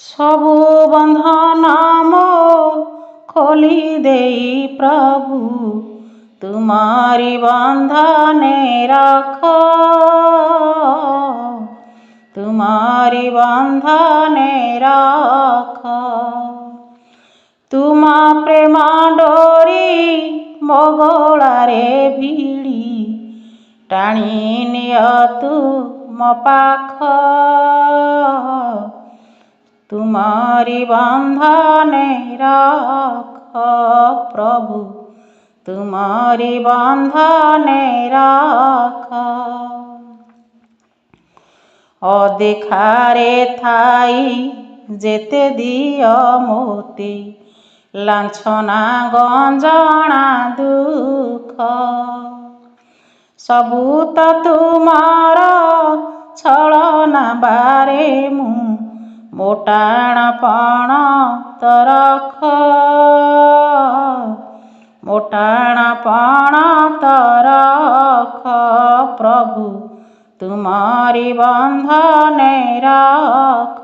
सबु बंधन मो खोली देई प्रभु तुम्हारी बंधने रख, तुम्हारी बंधने रख। तुमा प्रेम डोरी मो गଳାରେ ଭିଡ଼ି टाणी निଅ तुम पाख, तुम्हारी बंधने रख प्रभु, तुम्हारी बंधने रख। अदेखारे थाई जेते दियो मोते लांछना गंजना दुख, सबू तो तुमार छलना बारे मु मोटाणपण तो रख, मोटाणपण तो रख प्रभु, तुम्हारी बंधने रख।